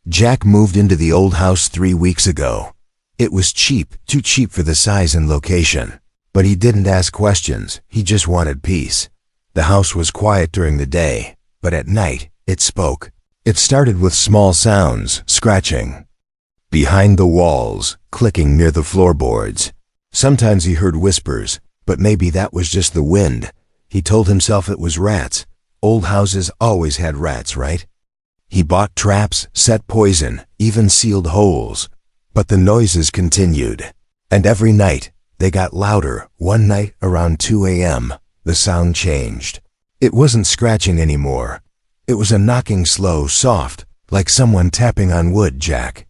Jack moved into the old house 3 weeks ago. It was cheap, too cheap for the size and location. But he didn't ask questions, he just wanted peace. The house was quiet during the day, but at night, it spoke. It started with small sounds, scratching behind the walls, clicking near the floorboards. Sometimes he heard whispers, but maybe that was just the wind. He told himself it was rats. Old houses always had rats, right? He bought traps, set poison, even sealed holes. But the noises continued. And every night, they got louder. One night, around 2 a.m., the sound changed. It wasn't scratching anymore. It was a knocking, slow, soft, like someone tapping on wood. Jack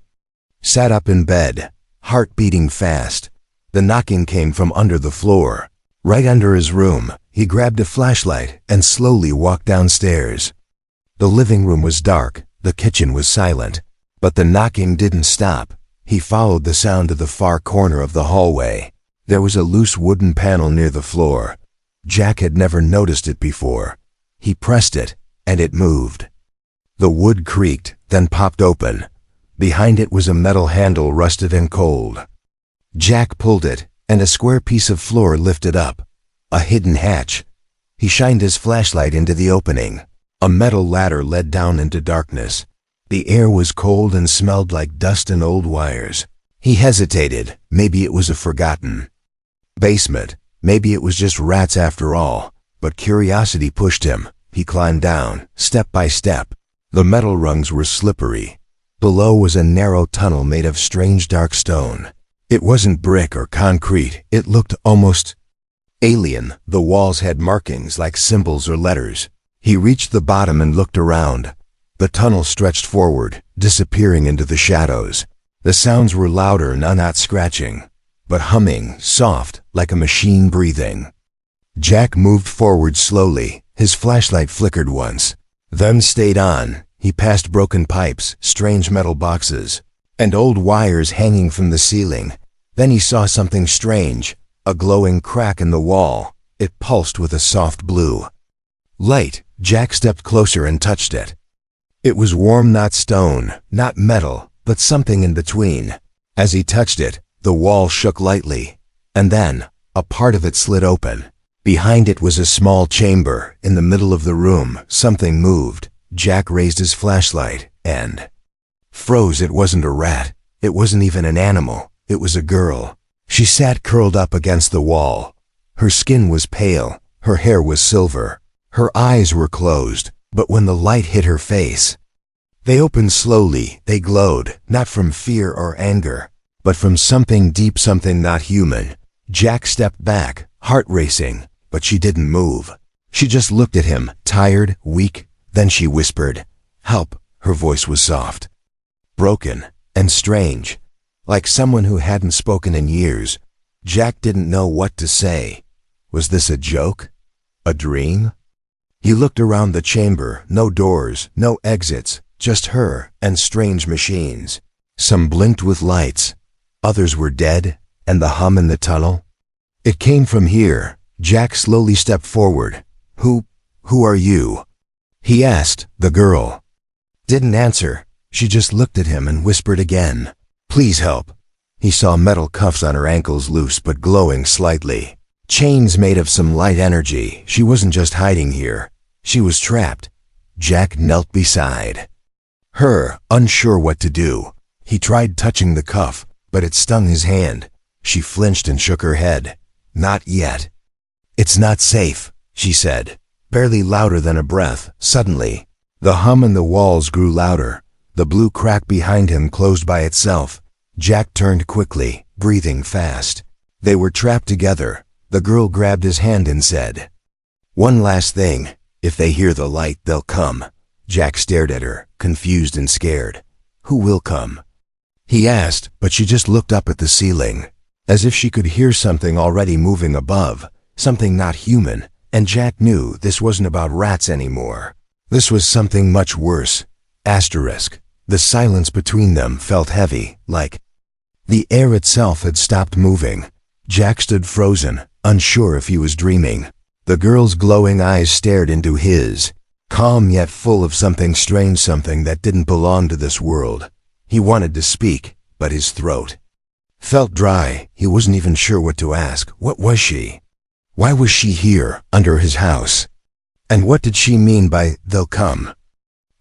sat up in bed, heart beating fast. The knocking came from under the floor. Right under his room, he grabbed a flashlight and slowly walked downstairs. The living room was dark, the kitchen was silent, but the knocking didn't stop. He followed the sound to the far corner of the hallway. There was a loose wooden panel near the floor. Jack had never noticed it before. He pressed it, and it moved. The wood creaked, then popped open. Behind it was a metal handle, rusted and cold. Jack pulled it, and a square piece of floor lifted up. A hidden hatch. He shined his flashlight into the opening. A metal ladder led down into darkness. The air was cold and smelled like dust and old wires. He hesitated. Maybe it was a forgotten basement. Maybe it was just rats after all. But curiosity pushed him. He climbed down, step by step. The metal rungs were slippery. Below was a narrow tunnel made of strange dark stone. It wasn't brick or concrete. It looked almost alien. The walls had markings like symbols or letters. He reached the bottom and looked around. The tunnel stretched forward, disappearing into the shadows. The sounds were louder, not scratching, but humming, soft, like a machine breathing. Jack moved forward slowly. His flashlight flickered once, then stayed on. He passed broken pipes, strange metal boxes, and old wires hanging from the ceiling. Then he saw something strange, a glowing crack in the wall. It pulsed with a soft blue light. Jack stepped closer and touched it. It was warm, not stone, not metal, but something in between. As he touched it, the wall shook lightly, and then a part of it slid open. Behind it was a small chamber. In the middle of the room, something moved. Jack raised his flashlight and froze. It wasn't a rat. It wasn't even an animal. It was a girl. She sat curled up against the wall. Her skin was pale. Her hair was silver. Her eyes were closed, but when the light hit her face, they opened slowly. They glowed, not from fear or anger, but from something deep, something not human. Jack stepped back, heart racing, but she didn't move. She just looked at him, tired, weak. Then she whispered, "Help." Her voice was soft, broken, and strange, like someone who hadn't spoken in years. Jack didn't know what to say. Was this a joke? A dream? He looked around the chamber. No doors, no exits, just her and strange machines. Some blinked with lights. Others were dead, and the hum in the tunnel? It came from here. Jack slowly stepped forward. Who are you?" he asked. The girl didn't answer. She just looked at him and whispered again, "Please help." He saw metal cuffs on her ankles, loose but glowing slightly. Chains made of some light energy. She wasn't just hiding here. She was trapped. Jack knelt beside her, unsure what to do. He tried touching the cuff, but it stung his hand. She flinched and shook her head. "Not yet." "It's not safe," she said, barely louder than a breath. Suddenly, the hum in the walls grew louder. The blue crack behind him closed by itself. Jack turned quickly, breathing fast. They were trapped together. The girl grabbed his hand and said, "One last thing. If they hear the light, they'll come." Jack stared at her, confused and scared. "Who will come?" he asked, but she just looked up at the ceiling, as if she could hear something already moving above, something not human. And Jack knew this wasn't about rats anymore. This was something much worse. Asterisk. The silence between them felt heavy, like the air itself had stopped moving. Jack stood frozen, unsure if he was dreaming. The girl's glowing eyes stared into his. calm yet full of something strange, something that didn't belong to this world. He wanted to speak, but his throat felt dry. He wasn't even sure what to ask. What was she? Why was she here, under his house? And what did she mean by, "they'll come"?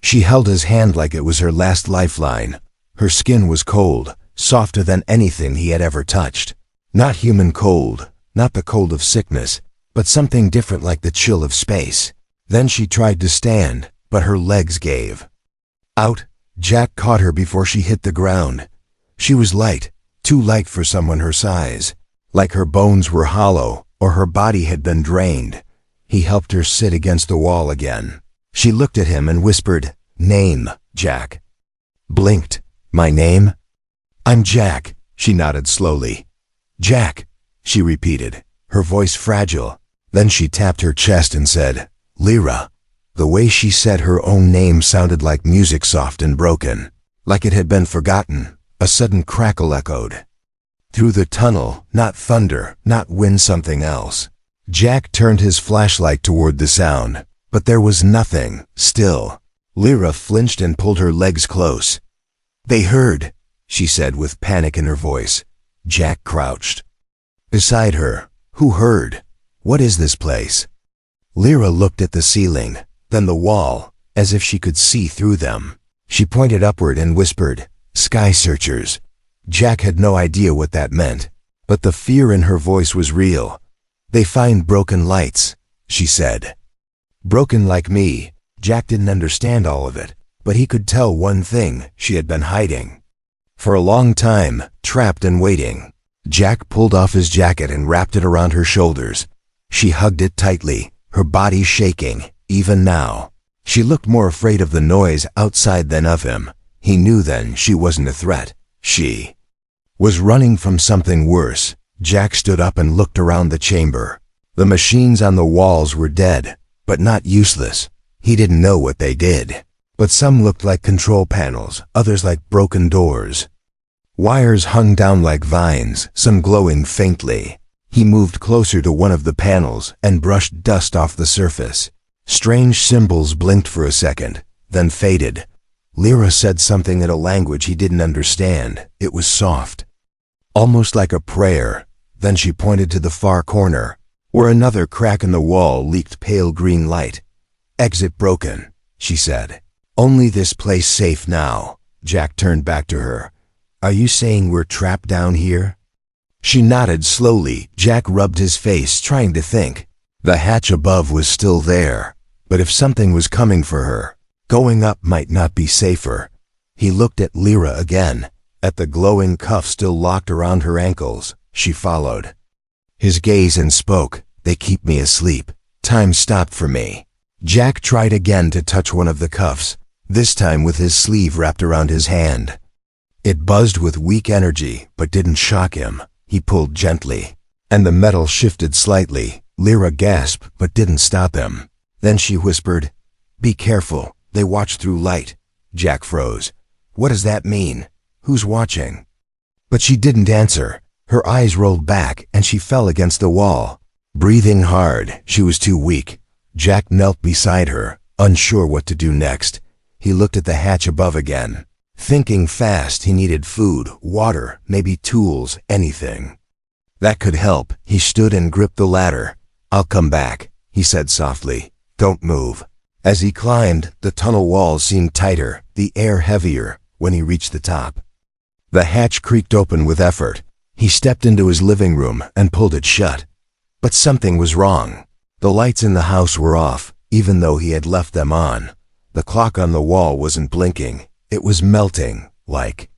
She held his hand like it was her last lifeline. Her skin was cold, softer than anything he had ever touched. Not human cold, not the cold of sickness, but something different, like the chill of space. Then she tried to stand, but her legs gave out. Jack caught her before she hit the ground. She was light, too light for someone her size, like her bones were hollow, or her body had been drained. He helped her sit against the wall again. She looked at him and whispered, "Name, Jack." Blinked. "My name?" "I'm Jack," she nodded slowly. "Jack," she repeated, her voice fragile. Then she tapped her chest and said, "Lyra." The way she said her own name sounded like music, soft and broken, like it had been forgotten. A sudden crackle echoed through the tunnel, not thunder, not wind, something else. Jack turned his flashlight toward the sound, but there was nothing. Still. Lyra flinched and pulled her legs close. "They heard," she said with panic in her voice. Jack crouched beside her. "Who heard? What is this place?" Lyra looked at the ceiling, then the wall, as if she could see through them. She pointed upward and whispered, "Sky searchers." Jack had no idea what that meant, but the fear in her voice was real. "They find broken lights," she said. "Broken like me." Jack didn't understand all of it, but he could tell one thing: she had been hiding for a long time, trapped and waiting. Jack pulled off his jacket and wrapped it around her shoulders. She hugged it tightly, her body shaking. Even now, she looked more afraid of the noise outside than of him. He knew then she wasn't a threat. She was running from something worse. Jack stood up and looked around the chamber. The machines on the walls were dead, but not useless. He didn't know what they did, but some looked like control panels, others like broken doors. Wires hung down like vines, some glowing faintly. He moved closer to one of the panels and brushed dust off the surface. Strange symbols blinked for a second, then faded. Lyra said something in a language he didn't understand. It was soft, almost like a prayer. Then she pointed to the far corner, where another crack in the wall leaked pale green light. "Exit broken," she said. "Only this place safe now." Jack turned back to her. "Are you saying we're trapped down here?" She nodded slowly. Jack rubbed his face, trying to think. The hatch above was still there, but if something was coming for her, going up might not be safer. He looked at Lyra again, at the glowing cuff still locked around her ankles. She followed his gaze and spoke, "They keep me asleep. Time stopped for me." Jack tried again to touch one of the cuffs, this time with his sleeve wrapped around his hand. It buzzed with weak energy, but didn't shock him. He pulled gently, and the metal shifted slightly. Lyra gasped, but didn't stop him. Then she whispered, "Be careful, they watch through light." Jack froze. "What does that mean? Who's watching?" But she didn't answer. Her eyes rolled back, and she fell against the wall, breathing hard. She was too weak. Jack knelt beside her, unsure what to do next. He looked at the hatch above again, thinking fast. He needed food, water, maybe tools, anything that could help. He stood and gripped the ladder. "I'll come back," he said softly. "Don't move." As he climbed, the tunnel walls seemed tighter, the air heavier. When he reached the top, the hatch creaked open with effort. He stepped into his living room and pulled it shut. But something was wrong. The lights in the house were off, even though he had left them on. The clock on the wall wasn't blinking. It was melting, like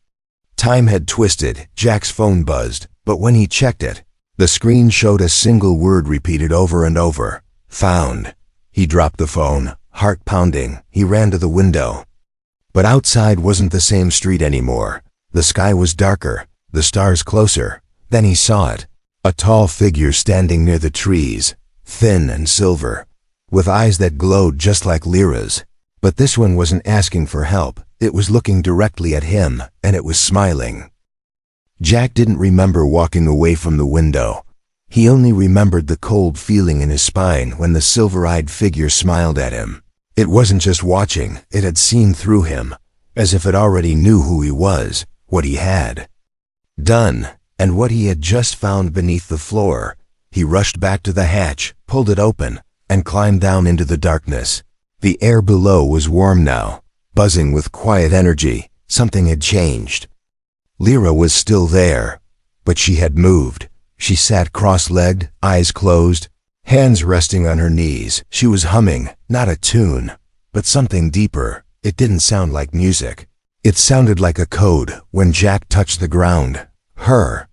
time had twisted. Jack's phone buzzed, but when he checked it, the screen showed a single word repeated over and over: "Found." He dropped the phone, heart pounding. He ran to the window. But outside wasn't the same street anymore. The sky was darker, the stars closer. Then he saw it. A tall figure standing near the trees, thin and silver, with eyes that glowed just like Lyra's. But this one wasn't asking for help. It was looking directly at him, and it was smiling. Jack didn't remember walking away from the window. He only remembered the cold feeling in his spine when the silver-eyed figure smiled at him. It wasn't just watching, it had seen through him, as if it already knew who he was, what he had done, and what he had just found beneath the floor. He rushed back to the hatch, pulled it open, and climbed down into the darkness. The air below was warm now, buzzing with quiet energy. Something had changed. Lyra was still there, but she had moved. She sat cross-legged, eyes closed, hands resting on her knees. She was humming, not a tune, but something deeper. It didn't sound like music. It sounded like a code when Jack touched the ground. Her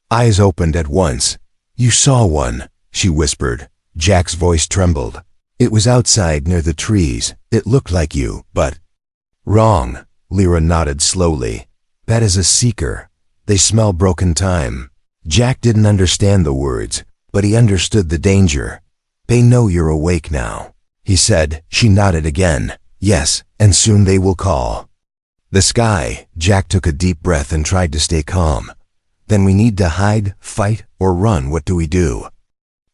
eyes opened at once. "You saw one," she whispered. Jack's voice trembled. "It was outside near the trees. It looked like you, but—" "Wrong," Lyra nodded slowly. "That is a seeker. They smell broken time." Jack didn't understand the words, but he understood the danger. "They know you're awake now," he said. She nodded again. "Yes, and soon they will call." "The sky." Jack took a deep breath and tried to stay calm. "Then we need to hide, fight, or run. What do we do?"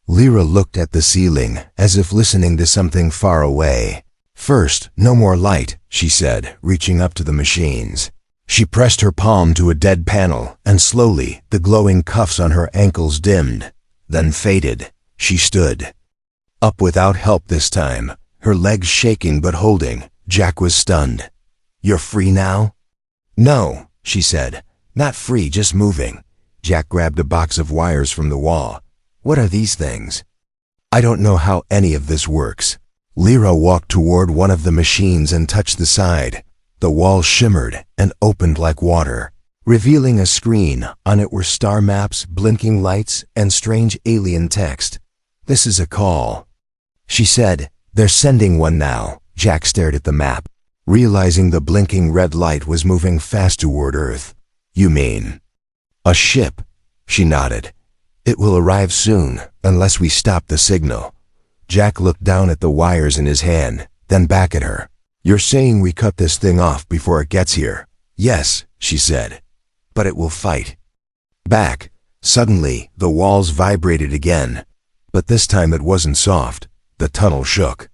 Lyra looked at the ceiling, as if listening to something far away. "First, no more light," she said, reaching up to the machines. She pressed her palm to a dead panel, and slowly the glowing cuffs on her ankles dimmed, then faded. She stood up without help this time, her legs shaking but holding. Jack was stunned. "You're free now?" "No," she said. "Not free, just moving." Jack grabbed a box of wires from the wall. "What are these things?" "I don't know how any of this works." Lyra walked toward one of the machines and touched the side. The wall shimmered and opened like water, revealing a screen. On it were star maps, blinking lights, and strange alien text. "This is a call," she said. "They're sending one now." Jack stared at the map, realizing the blinking red light was moving fast toward Earth. "You mean a ship?" She nodded. "It will arrive soon, unless we stop the signal." Jack looked down at the wires in his hand, then back at her. "You're saying we cut this thing off before it gets here?" "Yes," she said. "But it will fight back." Suddenly, the walls vibrated again, but this time it wasn't soft. The tunnel shook,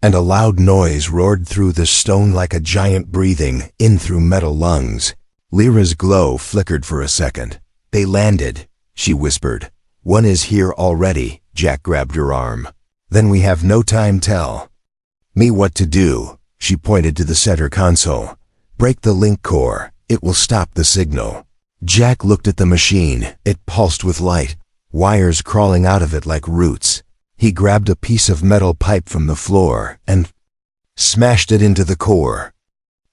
and a loud noise roared through the stone like a giant breathing in through metal lungs. Lyra's glow flickered for a second. "They landed," she whispered. "One is here already." Jack grabbed her arm. "Then we have no time. Tell me what to do." She pointed to the center console. "Break the link core. It will stop the signal." Jack looked at the machine. It pulsed with light, wires crawling out of it like roots. He grabbed a piece of metal pipe from the floor and smashed it into the core.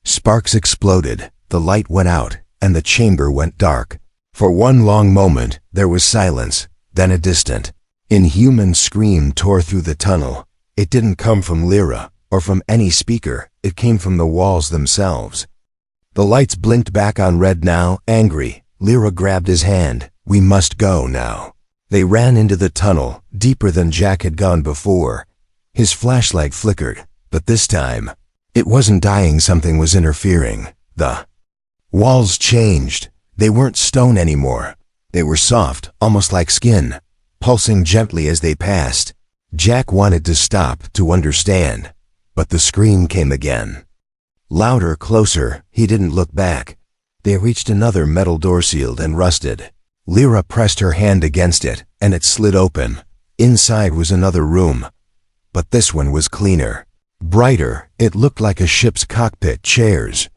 Sparks exploded, the light went out, and the chamber went dark. For one long moment, there was silence, then a distant, inhuman scream tore through the tunnel. It didn't come from Lyra, or from any speaker. It came from the walls themselves. The lights blinked back on red now, angry. Lyra grabbed his hand. "We must go now." They ran into the tunnel, deeper than Jack had gone before. His flashlight flickered, but this time, it wasn't dying. Something was interfering. The walls changed. They weren't stone anymore. They were soft, almost like skin, pulsing gently as they passed. Jack wanted to stop, to understand, but the scream came again. Louder, closer. He didn't look back. They reached another metal door sealed and rusted. Lyra pressed her hand against it, and it slid open. Inside was another room, but this one was cleaner, brighter. It looked like a ship's cockpit. Chairs,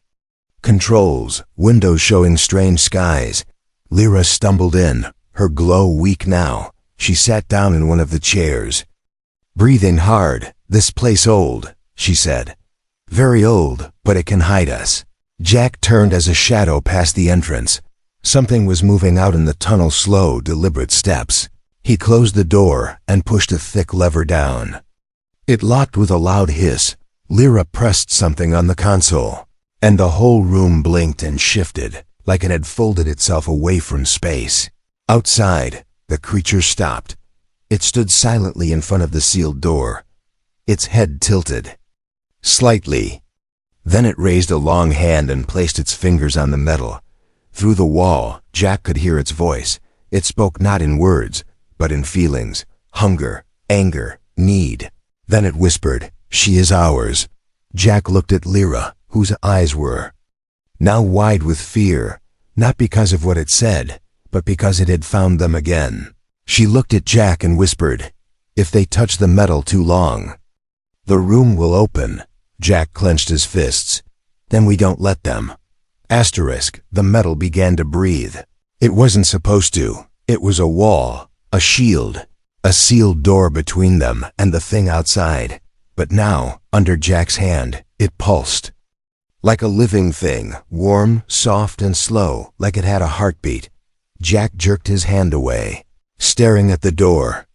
controls, windows showing strange skies. Lyra stumbled in, her glow weak now. She sat down in one of the chairs, breathing hard. "This place old," she said. "Very old, but it can hide us." Jack turned as a shadow passed the entrance. Something was moving out in the tunnel, slow, deliberate steps. He closed the door and pushed a thick lever down. It locked with a loud hiss. Lyra pressed something on the console, and the whole room blinked and shifted, like it had folded itself away from space. Outside, the creature stopped. It stood silently in front of the sealed door, its head tilted slightly. Then it raised a long hand and placed its fingers on the metal. Through the wall, Jack could hear its voice. It spoke not in words, but in feelings, hunger, anger, need. Then it whispered, She is ours. Jack looked at Lyra, whose eyes were now wide with fear, not because of what it said, but because it had found them again. She looked at Jack and whispered, "If they touch the metal too long, the room will open." Jack clenched his fists. "Then we don't let them." The metal began to breathe. It wasn't supposed to. It was a wall, a shield, a sealed door between them and the thing outside. But now, under Jack's hand, it pulsed. Like a living thing, warm, soft, and slow, like it had a heartbeat. Jack jerked his hand away, staring at the door.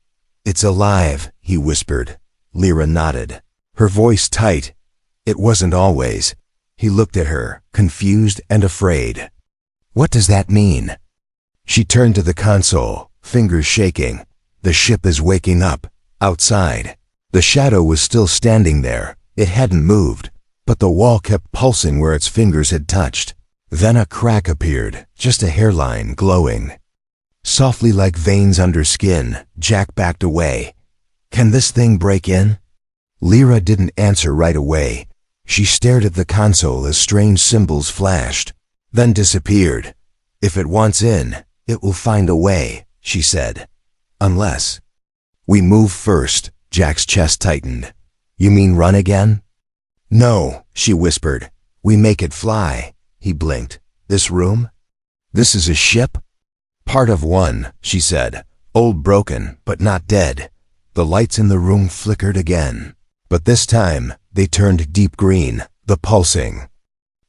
"It's alive," he whispered. Lyra nodded, her voice tight. It wasn't always. He looked at her, confused and afraid. "What does that mean?" She turned to the console, fingers shaking. "The ship is waking up." Outside, the shadow was still standing there. It hadn't moved, but the wall kept pulsing where its fingers had touched. Then a crack appeared, just a hairline glowing softly like veins under skin. Jack backed away. "Can this thing break in?" Lyra didn't answer right away. She stared at the console as strange symbols flashed, then disappeared. "If it wants in, it will find a way," she said. "Unless we move first." Jack's chest tightened. "You mean run again?" "No," she whispered. "We make it fly." He blinked. "This room? This is a ship?" "Part of one," she said. "Old, broken, but not dead." The lights in the room flickered again, but this time they turned deep green, the pulsing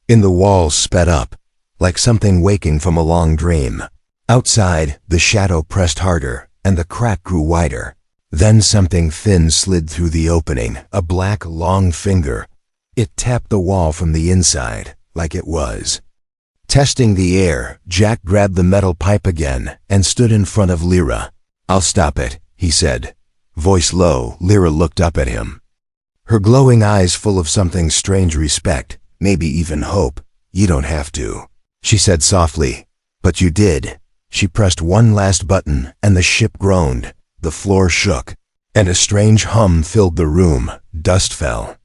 in the walls sped up, like something waking from a long dream. Outside, the shadow pressed harder, and the crack grew wider. Then something thin slid through the opening, a black, long finger. It tapped the wall from the inside, like it was testing the air. Jack grabbed the metal pipe again and stood in front of Lyra. "I'll stop it," he said, voice low. Lyra looked up at him, her glowing eyes full of something strange, respect, maybe even hope. "You don't have to," she said softly. "But you did." She pressed one last button and the ship groaned. The floor shook, and a strange hum filled the room. Dust fell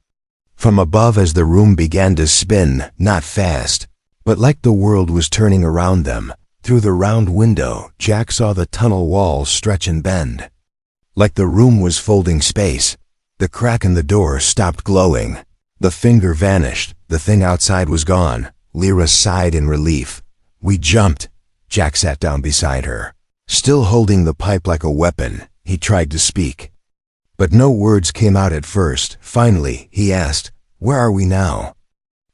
from above as the room began to spin, not fast, but like the world was turning around them. Through the round window, Jack saw the tunnel walls stretch and bend, like the room was folding space. The crack in the door stopped glowing. The finger vanished. The thing outside was gone. Lyra sighed in relief. "We jumped." Jack sat down beside her, still holding the pipe like a weapon. He tried to speak, but no words came out at first. Finally, he asked, "Where are we now?"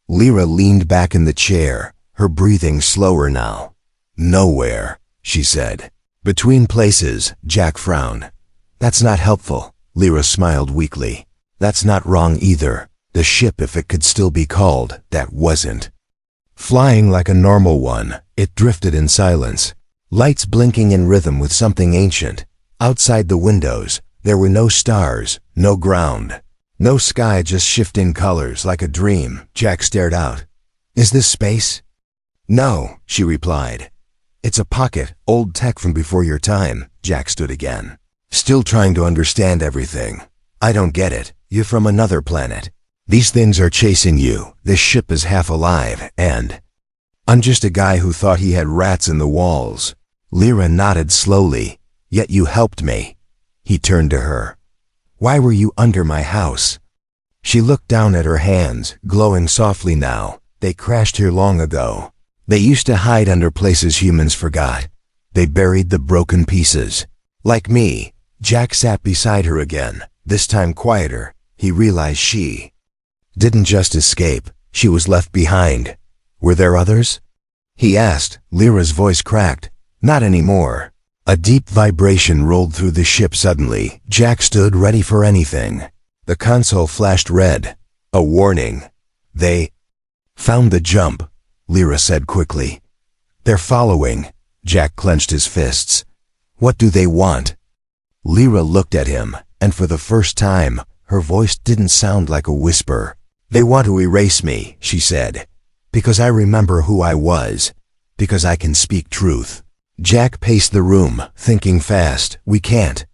Lyra leaned back in the chair, her breathing slower now. "Nowhere," she said. "Between places." Jack frowned. "That's not helpful." Lyra smiled weakly. "That's not wrong either. The ship, if it could still be called that, wasn't flying like a normal one. It drifted in silence, lights blinking in rhythm with something ancient. Outside the windows, there were no stars, no ground, no sky, just shifting colors like a dream. Jack stared out. "Is this space?" "No," she replied. "It's a pocket, old tech from before your time." Jack stood again, still trying to understand everything. "I don't get it. You're from another planet. These things are chasing you. This ship is half alive, and I'm just a guy who thought he had rats in the walls." Lyra nodded slowly. "Yet you helped me." He turned to her. "Why were you under my house?" She looked down at her hands, glowing softly now. "They crashed here long ago. They used to hide under places humans forgot. They buried the broken pieces. Like me." Jack sat beside her again, this time quieter. He realized she didn't just escape. She was left behind. "Were there others?" he asked. Lyra's voice cracked. "Not anymore." A deep vibration rolled through the ship suddenly. Jack stood ready for anything. The console flashed red. A warning. "They found the jump," Lyra said quickly. "They're following." Jack clenched his fists. "What do they want?" Lyra looked at him, and for the first time, her voice didn't sound like a whisper. "They want to erase me," she said. "Because I remember who I was. Because I can speak truth." Jack paced the room, thinking fast. "We can't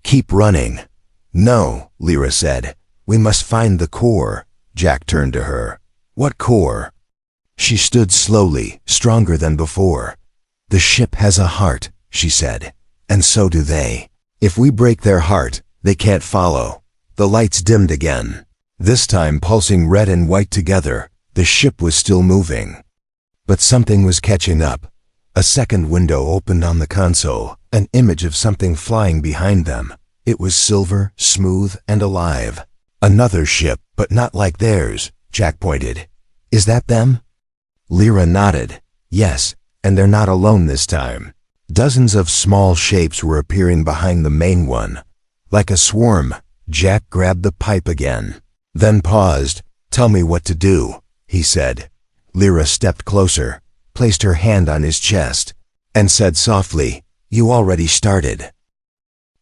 keep running." "No," Lyra said. We must find the core. Jack turned to her. What core? She stood slowly, stronger than before. The ship has a heart, she said, and so do they. If we break their heart, they can't follow. The lights dimmed again. This time pulsing red and white together, the ship was still moving. But something was catching up. A second window opened on the console, an image of something flying behind them. It was silver, smooth, and alive. Another ship, but not like theirs, Jack pointed. Is that them? Lyra nodded. Yes, and they're not alone this time. Dozens of small shapes were appearing behind the main one. Like a swarm, Jack grabbed the pipe again. Then paused. Tell me what to do, he said. Lyra stepped closer, placed her hand on his chest, and said softly, You already started.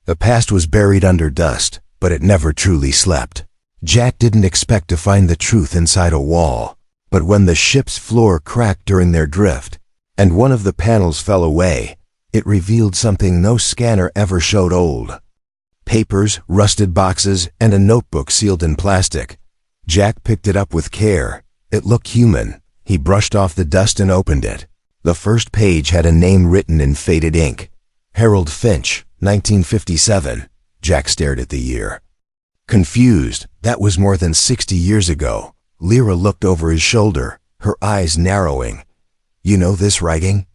The past was buried under dust, but it never truly slept. Jack didn't expect to find the truth inside a wall, but when the ship's floor cracked during their drift, and one of the panels fell away, it revealed something no scanner ever showed old. Papers, rusted boxes, and a notebook sealed in plastic. Jack picked it up with care. It looked human. He brushed off the dust and opened it. The first page had a name written in faded ink. Harold Finch, 1957. Jack stared at the year. Confused, that was more than 60 years ago. Lyra looked over his shoulder, her eyes narrowing. You know this writing?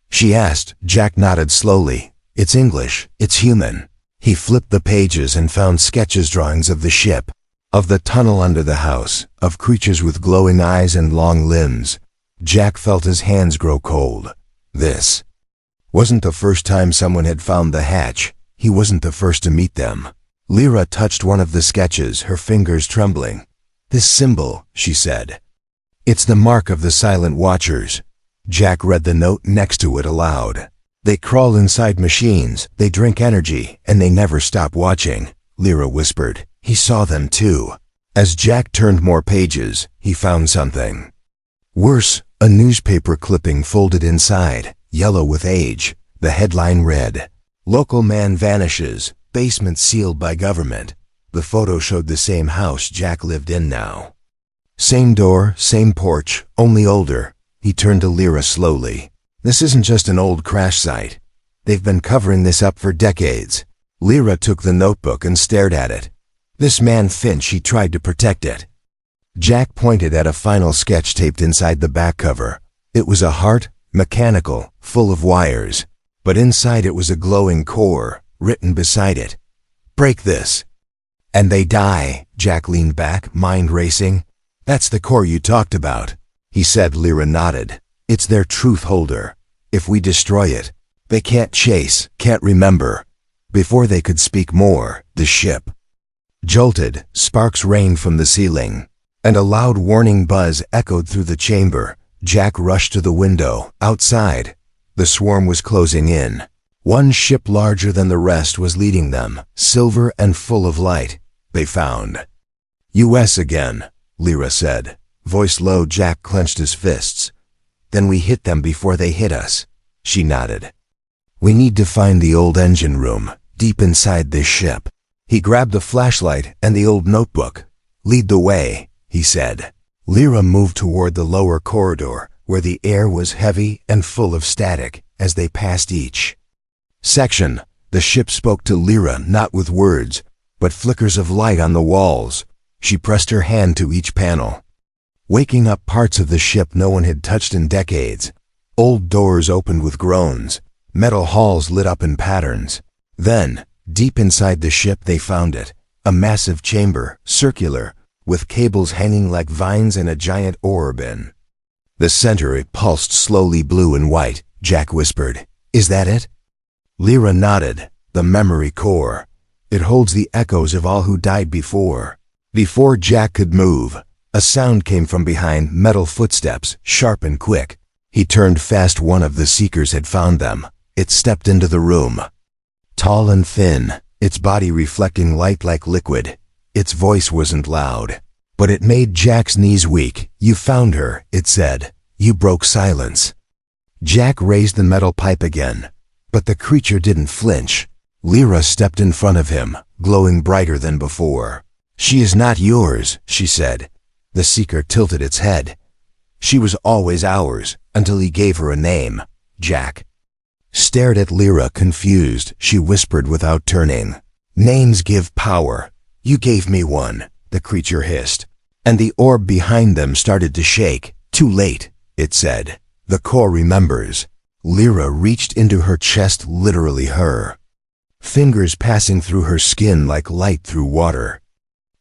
She asked. Jack nodded slowly. It's English. It's human. He flipped the pages and found sketches drawings of the ship, of the tunnel under the house, of creatures with glowing eyes and long limbs. Jack felt his hands grow cold. This wasn't the first time someone had found the hatch. He wasn't the first to meet them. Lyra touched one of the sketches, her fingers trembling. This symbol, she said. It's the mark of the Silent Watchers. Jack read the note next to it aloud. They crawl inside machines, they drink energy, and they never stop watching, Lyra whispered. He saw them too. As Jack turned more pages, he found something. Worse, a newspaper clipping folded inside, yellow with age. The headline read, Local man vanishes, basement sealed by government. The photo showed the same house Jack lived in now. Same door, same porch, only older. He turned to Lyra slowly. This isn't just an old crash site. They've been covering this up for decades. Lyra took the notebook and stared at it. This man Finch, he tried to protect it. Jack pointed at a final sketch taped inside the back cover. It was a heart, mechanical, full of wires. But inside it was a glowing core, written beside it. Break this. And they die. Jack leaned back, mind racing. That's the core you talked about, he said. Lyra nodded. It's their truth holder. If we destroy it, they can't chase, can't remember. Before they could speak more, the ship jolted, sparks rained from the ceiling, and a loud warning buzz echoed through the chamber. Jack rushed to the window. Outside, the swarm was closing in. One ship larger than the rest was leading them, silver and full of light. They found US again, Lyra said. Voice low. Jack clenched his fists. Then we hit them before they hit us, she nodded. We need to find the old engine room, deep inside this ship. He grabbed the flashlight and the old notebook. Lead the way, he said. Lyra moved toward the lower corridor, where the air was heavy and full of static as they passed each section. The ship spoke to Lyra not with words, but flickers of light on the walls. She pressed her hand to each panel, waking up parts of the ship no one had touched in decades. Old doors opened with groans. Metal halls lit up in patterns. Then, deep inside the ship they found it, a massive chamber, circular, with cables hanging like vines and a giant ore bin. The center, it pulsed slowly blue and white. Jack whispered, Is that it? Lyra nodded. The memory core. It holds the echoes of all who died before. Before Jack could move, a sound came from behind. Metal footsteps, sharp and quick. He turned fast. One of the seekers had found them. It stepped into the room. Tall and thin, its body reflecting light like liquid. Its voice wasn't loud, but it made Jack's knees weak. You found her, it said. You broke silence. Jack raised the metal pipe again, but the creature didn't flinch. Lyra stepped in front of him, glowing brighter than before. "She is not yours," she said. The seeker tilted its head. "She was always ours, until he gave her a name, Jack." Stared at Lyra, confused, she whispered without turning. "Names give power. You gave me one," the creature hissed. And the orb behind them started to shake. "Too late," it said. "The core remembers." Lyra reached into her chest, literally her. Fingers passing through her skin like light through water.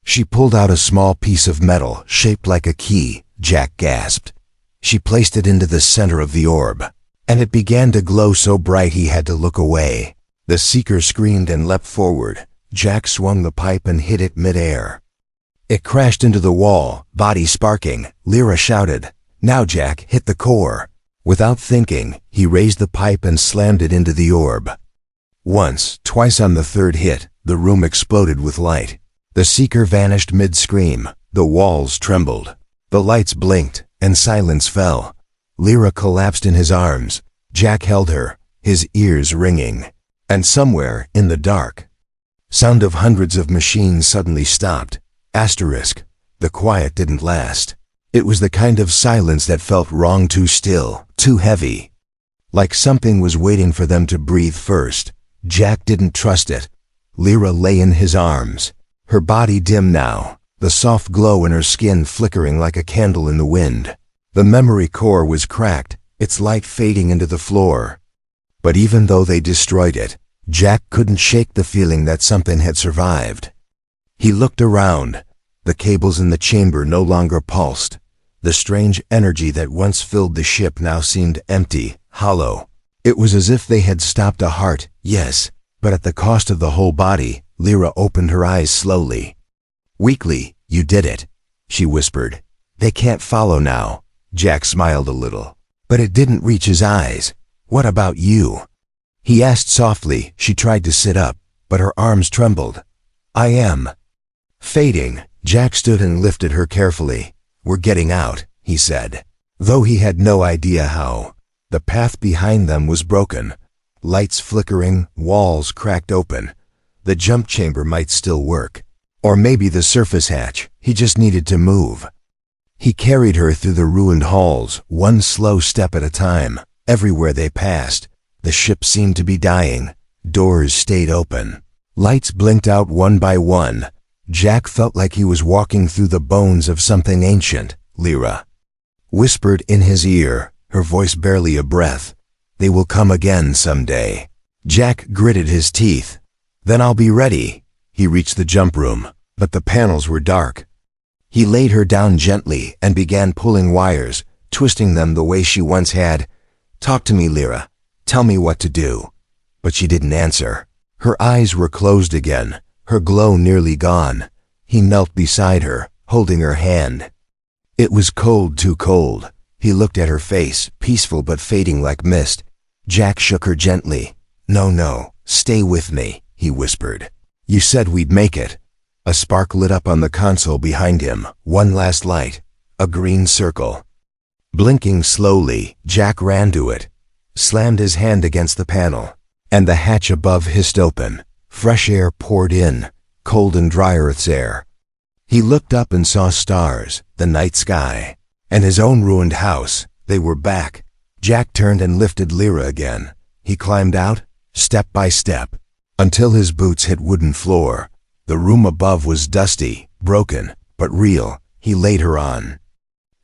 She pulled out a small piece of metal, shaped like a key. Jack gasped. She placed it into the center of the orb, and it began to glow so bright he had to look away. The seeker screamed and leapt forward. Jack swung the pipe and hit it mid-air. It crashed into the wall, body sparking. Lyra shouted, "Now, Jack, hit the core." Without thinking, he raised the pipe and slammed it into the orb. Once, twice on the third hit, the room exploded with light. The seeker vanished mid-scream. The walls trembled. The lights blinked, and silence fell. Lyra collapsed in his arms. Jack held her, his ears ringing. And somewhere, in the dark, sound of hundreds of machines suddenly stopped. Asterisk. The quiet didn't last. It was the kind of silence that felt wrong, too still, too heavy. Like something was waiting for them to breathe first. Jack didn't trust it. Lyra lay in his arms, her body dim now, the soft glow in her skin flickering like a candle in the wind. The memory core was cracked, its light fading into the floor. But even though they destroyed it, Jack couldn't shake the feeling that something had survived. He looked around. The cables in the chamber no longer pulsed. The strange energy that once filled the ship now seemed empty, hollow. It was as if they had stopped a heart, yes, but at the cost of the whole body. Lyra opened her eyes slowly. Weakly, "You did it," she whispered. "They can't follow now." Jack smiled a little, but it didn't reach his eyes. "What about you?" he asked softly. She tried to sit up, but her arms trembled. "I am fading." Jack stood and lifted her carefully. "We're getting out," he said, though he had no idea how. The path behind them was broken. Lights flickering, walls cracked open. The jump chamber might still work. Or maybe the surface hatch. He just needed to move. He carried her through the ruined halls, one slow step at a time. Everywhere they passed, the ship seemed to be dying. Doors stayed open. Lights blinked out one by one. Jack felt like he was walking through the bones of something ancient. Lyra whispered in his ear, her voice barely a breath, "They will come again someday." Jack gritted his teeth. "Then I'll be ready." He reached the jump room, but the panels were dark. He laid her down gently and began pulling wires, twisting them the way she once had. "Talk to me, Lyra. Tell me what to do." But she didn't answer. Her eyes were closed again, her glow nearly gone. He knelt beside her, holding her hand. It was cold, too cold. He looked at her face, peaceful but fading like mist. Jack shook her gently. No, stay with me," he whispered. "You said we'd make it." A spark lit up on the console behind him, one last light, a green circle. Blinking slowly, Jack ran to it, slammed his hand against the panel, and the hatch above hissed open. Fresh air poured in, cold and dry Earth's air. He looked up and saw stars, the night sky, and his own ruined house. They were back. Jack turned and lifted Lyra again. He climbed out, step by step, until his boots hit wooden floor. The room above was dusty, broken, but real. He laid her on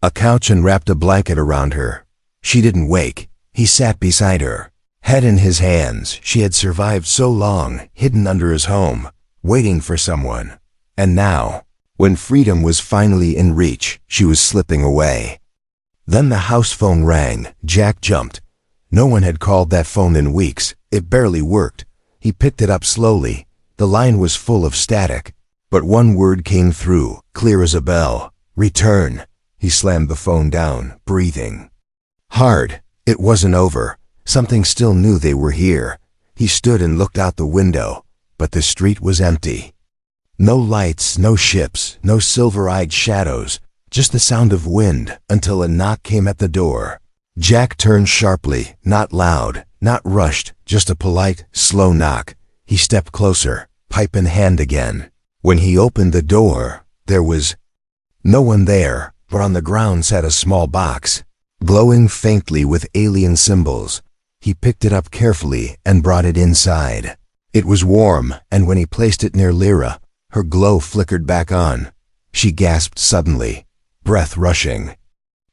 a couch and wrapped a blanket around her. She didn't wake. He sat beside her, head in his hands. She had survived so long, hidden under his home, waiting for someone. And now, when freedom was finally in reach, she was slipping away. Then the house phone rang. Jack jumped. No one had called that phone in weeks. It barely worked. He picked it up slowly. The line was full of static, but one word came through, clear as a bell. "Return." He slammed the phone down, breathing hard. It wasn't over. Something still knew they were here. He stood and looked out the window, but the street was empty. No lights, no ships, no silver-eyed shadows, just the sound of wind until a knock came at the door. Jack turned sharply, not loud, not rushed, just a polite, slow knock. He stepped closer, pipe in hand again. When he opened the door, there was no one there, but on the ground sat a small box, glowing faintly with alien symbols. He picked it up carefully and brought it inside. It was warm, and when he placed it near Lyra, her glow flickered back on. She gasped suddenly, breath rushing.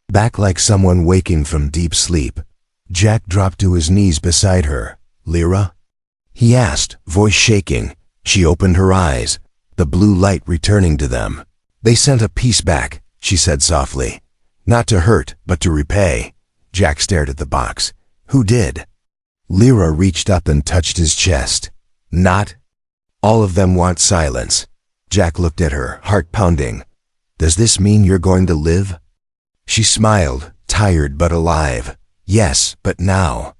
Back like someone waking from deep sleep, Jack dropped to his knees beside her. "Lyra?" he asked, voice shaking. She opened her eyes, the blue light returning to them. "They sent a piece back," she said softly. "Not to hurt, but to repay." Jack stared at the box. "Who did?" Lyra reached up and touched his chest. "Not all of them want silence." Jack looked at her, heart pounding. "Does this mean you're going to live?" She smiled, tired but alive. "Yes, but now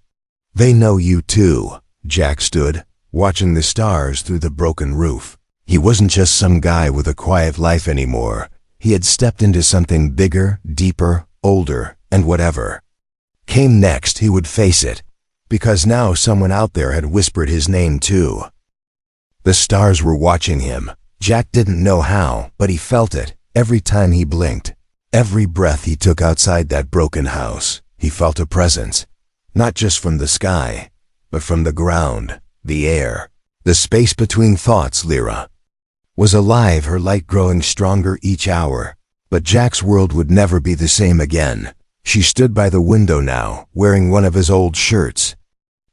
they know you too." Jack stood, watching the stars through the broken roof. He wasn't just some guy with a quiet life anymore. He had stepped into something bigger, deeper, older, and whatever came next, he would face it, because now someone out there had whispered his name too. The stars were watching him. Jack didn't know how, but he felt it every time he blinked. Every breath he took outside that broken house, he felt a presence, not just from the sky, but from the ground, the air, the space between thoughts. Lyra was alive, her light growing stronger each hour, but Jack's world would never be the same again. She stood by the window now, wearing one of his old shirts.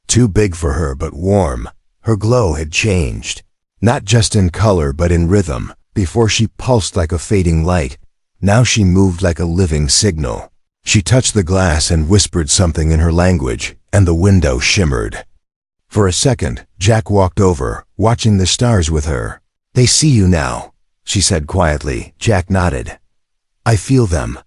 Too big for her, but warm. Her glow had changed, not just in color but in rhythm. Before she pulsed like a fading light. Now she moved like a living signal. She touched the glass and whispered something in her language, and the window shimmered. For a second, Jack walked over, watching the stars with her. "They see you now," she said quietly. Jack nodded. "I feel them."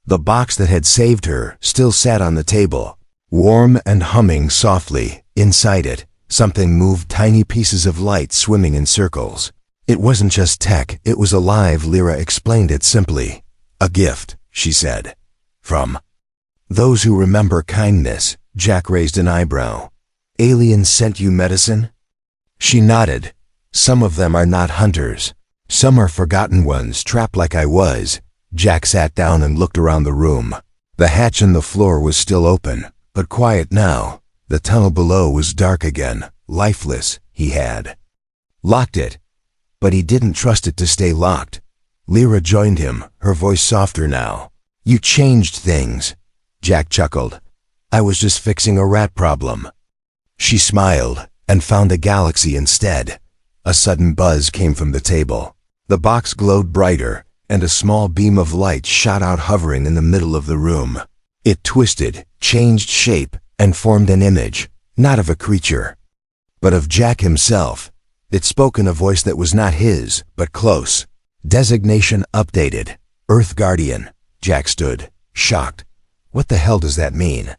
The box that had saved her still sat on the table, warm and humming softly. Inside it, something moved, tiny pieces of light swimming in circles. It wasn't just tech, it was alive. Lyra explained it simply. "A gift," she said. "From those who remember kindness." Jack raised an eyebrow. "Aliens sent you medicine?" She nodded. "Some of them are not hunters. Some are forgotten ones, trapped like I was." Jack sat down and looked around the room. The hatch in the floor was still open, but quiet now. The tunnel below was dark again, lifeless. He had locked it, but he didn't trust it to stay locked. Lyra joined him, her voice softer now. "You changed things." Jack chuckled. "I was just fixing a rat problem." She smiled and found a galaxy instead. A sudden buzz came from the table. The box glowed brighter, and a small beam of light shot out, hovering in the middle of the room. It twisted, changed shape, and formed an image, not of a creature, but of Jack himself. It spoke in a voice that was not his, but close. Designation updated. Earth Guardian. Jack stood, shocked. What the hell does that mean?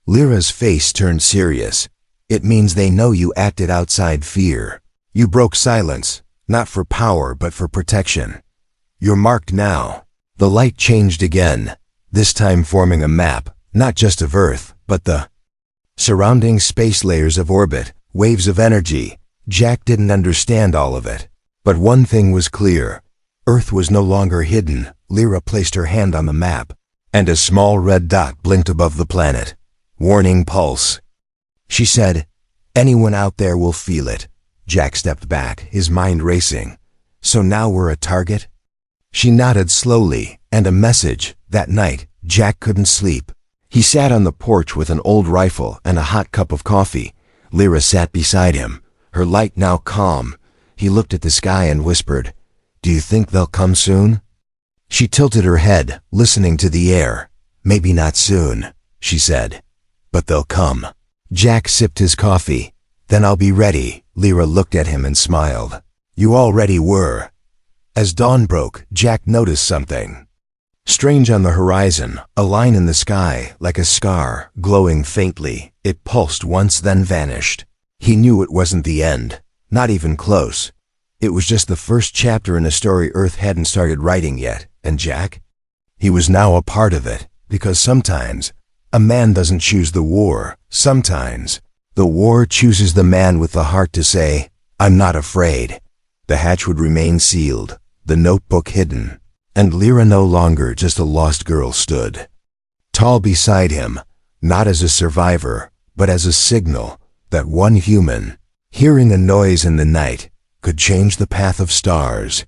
Lyra's face turned serious. "It means they know you acted outside fear. You broke silence, not for power but for protection. You're marked now." The light changed again, this time forming a map, not just of Earth, but the surrounding space layers of orbit, waves of energy. Jack didn't understand all of it, but one thing was clear. Earth was no longer hidden. Lyra placed her hand on the map, and a small red dot blinked above the planet. "Warning pulse." She said, "Anyone out there will feel it." Jack stepped back, his mind racing. "So now we're a target?" She nodded slowly, and a message. That night, Jack couldn't sleep. He sat on the porch with an old rifle and a hot cup of coffee. Lyra sat beside him, her light now calm. He looked at the sky and whispered, "Do you think they'll come soon?" She tilted her head, listening to the air. "Maybe not soon," she said, "but they'll come." Jack sipped his coffee. "Then I'll be ready." Lyra looked at him and smiled. "You already were." As dawn broke, Jack noticed something strange on the horizon, a line in the sky, like a scar, glowing faintly. It pulsed once, then vanished. He knew it wasn't the end, not even close. It was just the first chapter in a story Earth hadn't started writing yet, and Jack? He was now a part of it, because sometimes a man doesn't choose the war. Sometimes the war chooses the man with the heart to say, "I'm not afraid." The hatch would remain sealed, the notebook hidden, and Lyra no longer just a lost girl stood tall beside him, not as a survivor, but as a signal that one human, hearing a noise in the night, could change the path of stars.